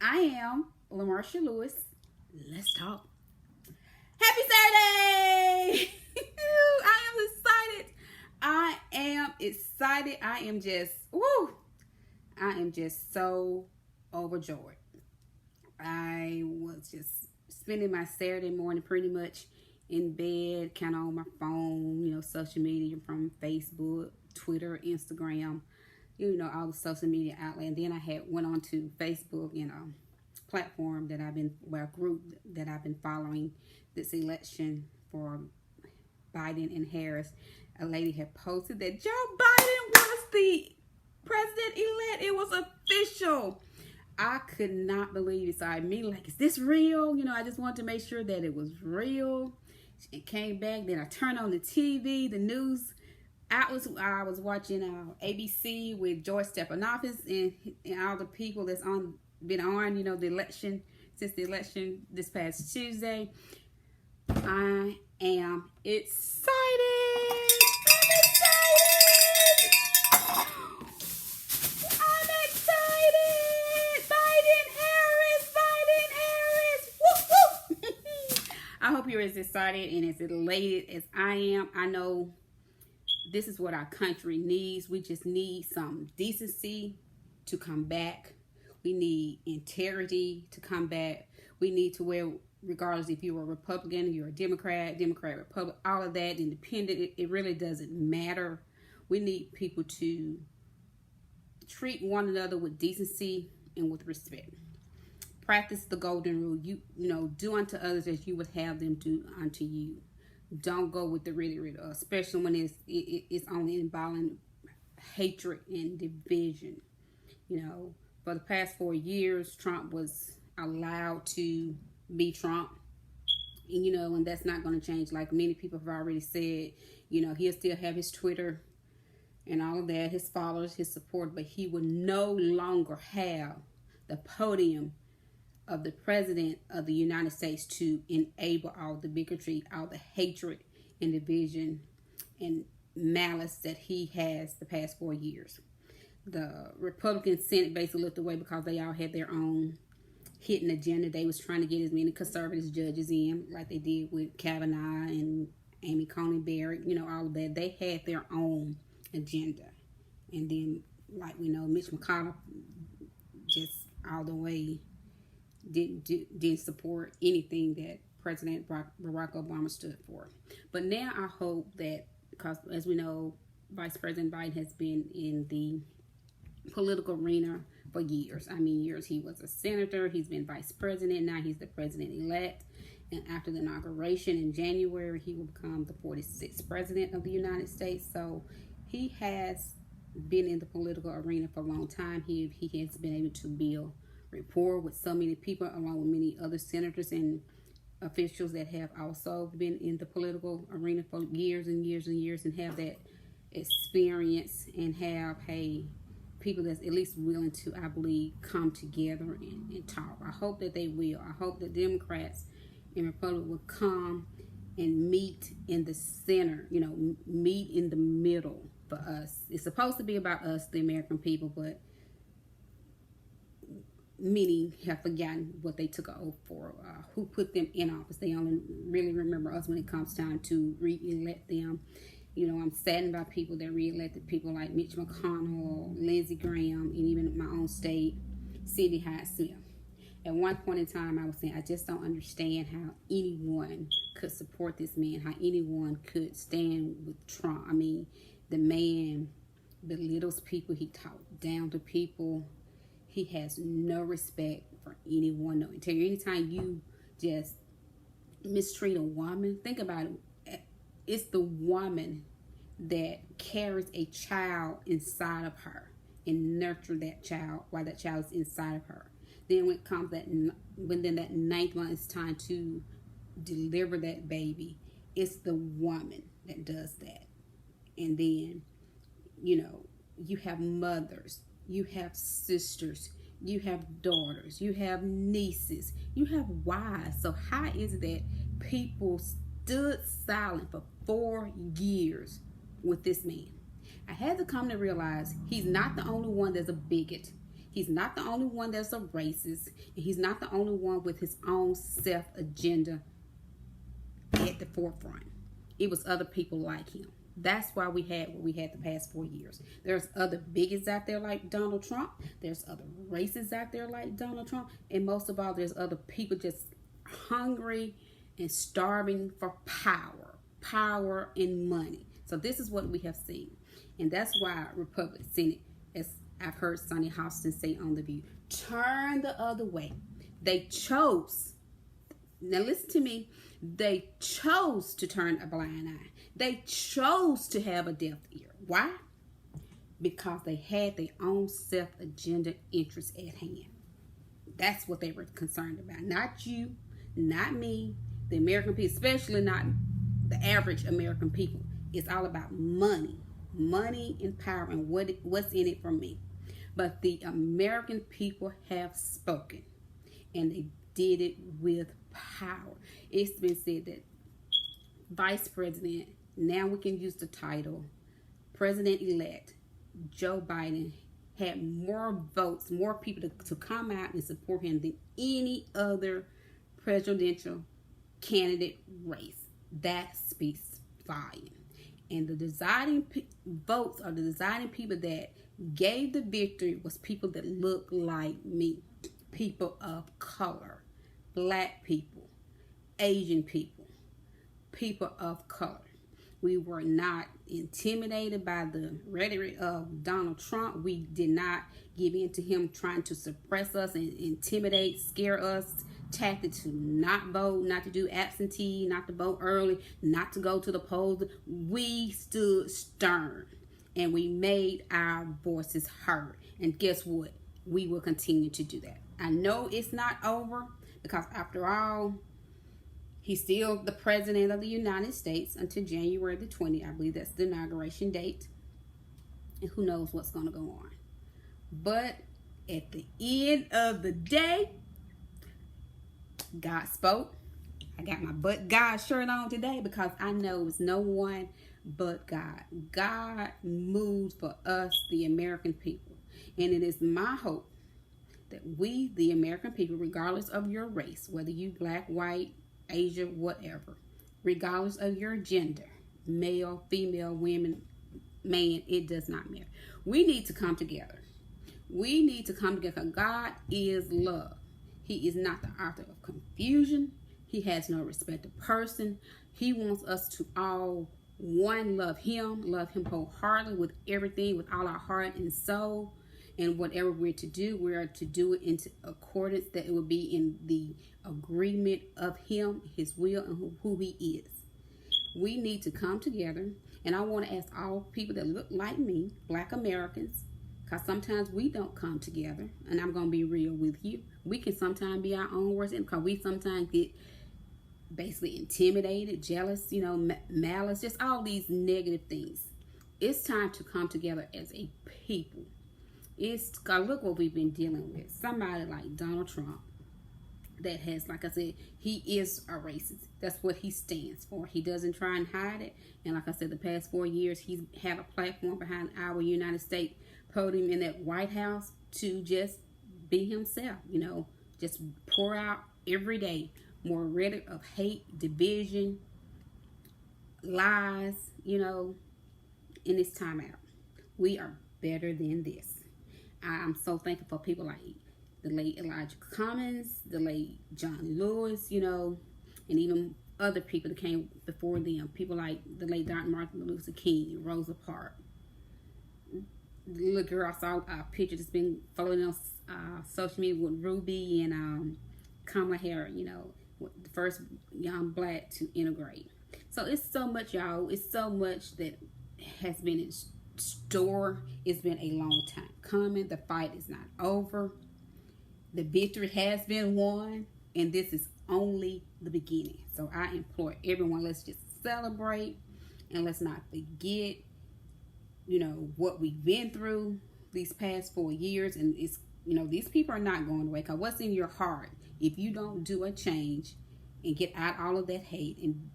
I am Lamarsha Lewis. Let's talk. Happy Saturday! I am excited. I am just, woo! I am just so overjoyed. I was just spending my Saturday morning pretty much in bed, kind of on my phone, social media from Facebook, Twitter, Instagram, all the social media outlets. And then I went on to Facebook, platform that group that I've been following this election for Biden and Harris. A lady had posted that Joe Biden was the president-elect. It was official. I could not believe it. So I immediately is this real? I just wanted to make sure that it was real. It came back. Then I turned on the TV, the news. I was watching ABC with George Stephanopoulos and all the people that's been on, the election, since the election this past Tuesday. I am excited. I'm excited. Biden Harris. Woo woo. I hope you're as excited and as elated as I am. I know this is what our country needs. We just need some decency to come back. We need integrity to come back. We need to wear, regardless if you're a Republican, you're a Democrat, Republican, all of that, independent, it really doesn't matter. We need people to treat one another with decency and with respect. Practice the golden rule. You do unto others as you would have them do unto you. Don't go with the really, especially when it's only involving hatred and division. For the past 4 years, Trump was allowed to be Trump. And that's not going to change. Like many people have already said, he'll still have his Twitter and all of that, his followers, his support, but he will no longer have the podium of the president of the United States to enable all the bigotry, all the hatred and division and malice that he has the past 4 years. The Republican Senate basically looked away because they all had their own hidden agenda. They was trying to get as many conservative judges in, like they did with Kavanaugh and Amy Coney Barrett, all of that. They had their own agenda. And then, like we know, Mitch McConnell just all the way didn't support anything that President Barack Obama stood for. But now I hope that, because as we know, Vice President Biden has been in the political arena for years. Years. He was a senator. He's been vice president. Now he's the president-elect. And after the inauguration in January, he will become the 46th president of the United States. So he has been in the political arena for a long time. He has been able to build rapport with so many people, along with many other senators and officials that have also been in the political arena for years and years and years, and have that experience and have people that's at least willing to, I believe, come together and talk. I hope that they will. I hope that Democrats and Republicans will come and meet in the center, meet in the middle for us. It's supposed to be about us, the American people, but many have forgotten what they took an oath for, who put them in office. They only really remember us when it comes time to re-elect them. I'm saddened by people that re-elected people like Mitch McConnell, Lindsey Graham, and even in my own state, Cindy Hyde-Smith. At one point in time, I was saying, I just don't understand how anyone could support this man, how anyone could stand with Trump. The man belittles people. He talks down to people. He has no respect for anyone, no integrity. Anytime you just mistreat a woman, think about it. It's the woman that carries a child inside of her and nurture that child while that child is inside of her. Then when it comes that 9th month, it's time to deliver that baby. It's the woman that does that. And then, you have mothers, you have sisters, you have daughters, you have nieces, you have wives. So how is it that people stood silent for 4 years with this man? I had to come to realize he's not the only one that's a bigot. He's not the only one that's a racist, and he's not the only one with his own self agenda at the forefront. It was other people like him. That's why we had what we had the past 4 years. There's other bigots out there like Donald Trump. There's other racists out there like Donald Trump. And most of all, there's other people just hungry and starving for power and money. So this is what we have seen. And that's why Republican Senate, as I've heard Sonny Hostin say on The View, turn the other way. They chose, now listen to me, they chose to turn a blind eye. They chose to have a deaf ear. Why? Because they had their own self-agenda interests at hand. That's what they were concerned about. Not you, not me, the American people, especially not the average American people. It's all about money and power and what's in it for me. But the American people have spoken, and they did it with power. It's been said that Vice President, now we can use the title, President-elect Joe Biden had more votes, more people to come out and support him than any other presidential candidate race. That speaks volume. And the deciding votes, or the deciding people that gave the victory, was people that look like me. People of color, black people, Asian people, people of color. We were not intimidated by the rhetoric of Donald Trump. We did not give in to him trying to suppress us and intimidate, scare us, tactic to not vote, not to do absentee, not to vote early, not to go to the polls. We stood stern and we made our voices heard. And guess what? We will continue to do that. I know it's not over, because after all, he's still the president of the United States until January the 20th. I believe that's the inauguration date. And who knows what's going to go on. But at the end of the day, God spoke. I got my But God shirt on today because I know it's no one but God. God moves for us, the American people. And it is my hope that we, the American people, regardless of your race, whether you black, white, Asia, whatever, regardless of your gender, male, female, women, man, it does not matter. We need to come together. We need to come together. God is love. He is not the author of confusion. He has no respect of person. He wants us to all, one, love him wholeheartedly with everything, with all our heart and soul. And whatever we're to do it into accordance, that it will be in the agreement of him, his will, and who he is. We need to come together. And I want to ask all people that look like me, black Americans, because sometimes we don't come together. And I'm going to be real with you. We can sometimes be our own worst enemy, because we sometimes get basically intimidated, jealous, malice, just all these negative things. It's time to come together as a people. Look what we've been dealing with. Somebody like Donald Trump that has, like I said, he is a racist. That's what he stands for. He doesn't try and hide it. And like I said, the past 4 years, he's had a platform behind our United States podium in that White House to just be himself, just pour out every day more rhetoric of hate, division, lies, in this time out. We are better than this. I'm so thankful for people like the late Elijah Cummings, the late John Lewis, and even other people that came before them. People like the late Dr. Martin Luther King, Rosa Parks. The little girl, I saw a picture that's been following on social media with Ruby and Kamala Harris, the first young black to integrate. So it's so much, y'all. It's so much that has been in store. It's been a long time coming. The fight is not over. The victory has been won, and this is only the beginning. So I implore everyone, let's just celebrate, and let's not forget what we've been through these past 4 years. And it's these people are not going away, because what's in your heart, if you don't do a change and get out all of that hate and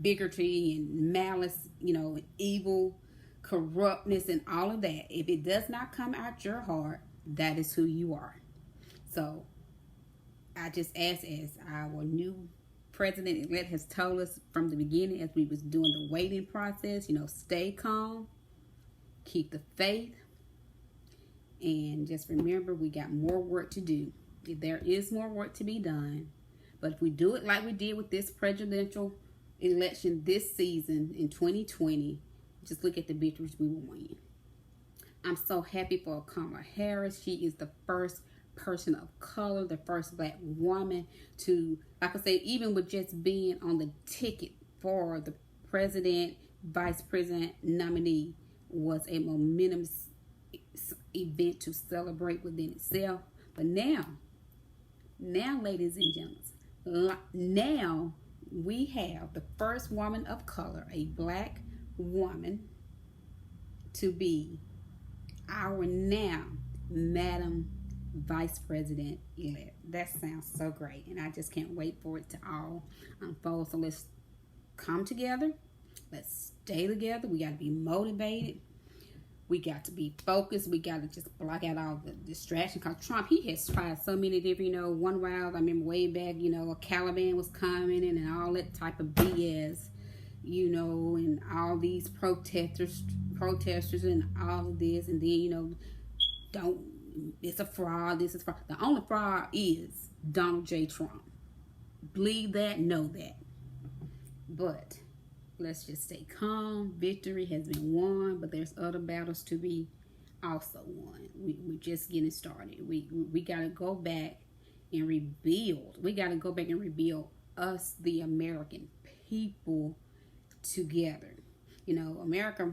bigotry and malice, evil, corruptness, and all of that, if it does not come out your heart, that is who you are. So I just ask, as our new president-elect has told us from the beginning as we was doing the waiting process, stay calm, keep the faith, and just remember we got more work to do. There is more work to be done. But if we do it like we did with this presidential election this season in 2020, just look at the victories we will win. I'm so happy for Kamala Harris. She is the first person of color, the first black woman to, like I say, even with just being on the ticket for the president, vice president nominee was a momentous event to celebrate within itself. But now, ladies and gentlemen, now we have the first woman of color, a black woman, to be our now Madam Vice President elect. That sounds so great, and I just can't wait for it to all unfold. So let's come together. Let's stay together. We got to be motivated. We got to be focused. We got to just block out all the distractions. Because Trump, he has tried so many different, one while, I remember way back, a Caliban was coming in and all that type of BS, and all these protesters and all of this. And then, it's a fraud. This is fraud. The only fraud is Donald J. Trump. Believe that, know that. But let's just stay calm. Victory has been won, but there's other battles to be also won. We're just getting started. We got to go back and rebuild. We got to go back and rebuild us, the American people, together. America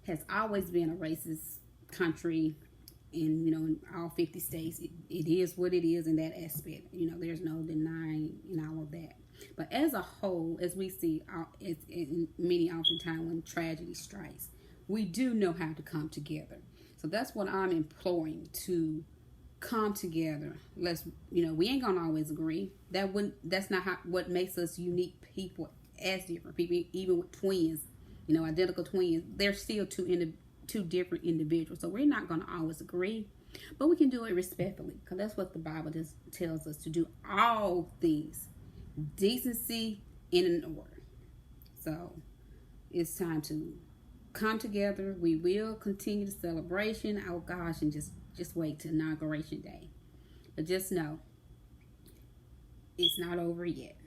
has always been a racist country. And, in all 50 states, it is what it is in that aspect. There's no denying all of that. But as a whole, as we see, many oftentimes when tragedy strikes, we do know how to come together. So that's what I'm imploring, to come together. Let's, we ain't gonna always agree. That's not what makes us unique people as different people. Even with twins, identical twins, they're still two different individuals. So we're not gonna always agree, but we can do it respectfully, because that's what the Bible tells us to do. All things decency and in order. So it's time to come together. We will continue the celebration. Oh gosh, and just wait till Inauguration Day. But just know it's not over yet.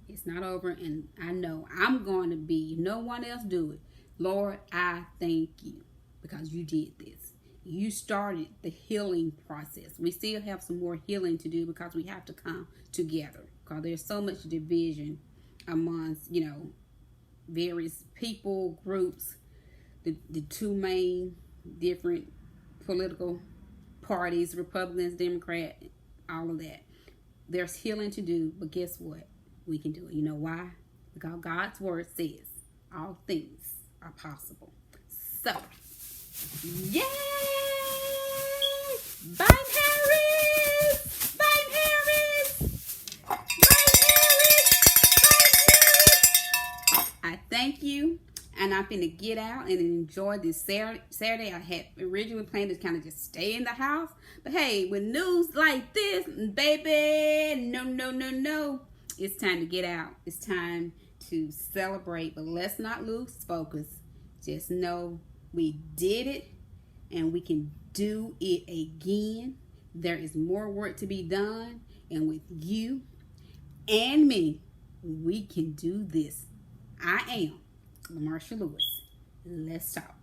It's not over, and I know I'm going to be, no one else do it. Lord, I thank you because you did this. You started the healing process. We still have some more healing to do because we have to come together. Because there's so much division amongst, various people, groups, the two main different political parties, Republicans, Democrat, all of that. There's healing to do, but guess what? We can do it. You know why? Because God's word says all things are possible. So, yay! Biden Harris! Biden Harris! Biden Harris! I thank you, and I'm finna get out and enjoy this Saturday. I had originally planned to kind of just stay in the house, but hey, with news like this, baby, no. It's time to get out. It's time to celebrate, but let's not lose focus. Just know we did it, and we can do it again. There is more work to be done, and with you and me, we can do this. I am Lamarsha Lewis. Let's talk.